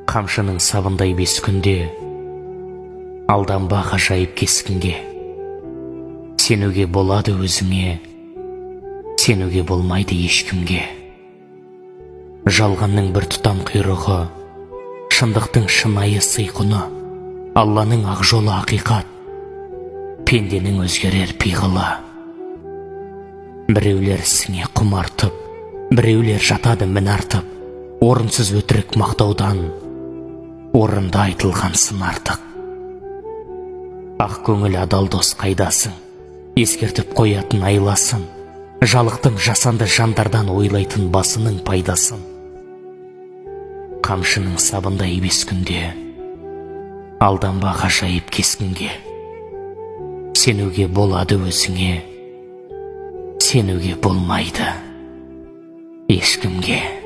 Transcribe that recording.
Қамшының сабындай бес күнде, алданба ғажайып кескінге. Сенуге болады өзіңе, сенуге болмайды ешкімге. Жалғанның бір тұтам құйрығы, шындықтың шынайы сыйқыны, Алланың ақ жолы ақиқат, пенденің өзгерер пиғылы. Біреулер ісіңе құмартып, біреулер жатады мін артып, орынсыз өтірік мақтаудан, орында айтылған сын артық. Ақ көңіл адал дос қайдасың, ескертіп қоятын айласын, жалықтың жасанды жандардан ойлайтын басының пайдасын. Қамшының сабындай бес күнде, алданба ғажайып кескінге. Сенуге болады өзіңе, сенуге болмайды ешкімге.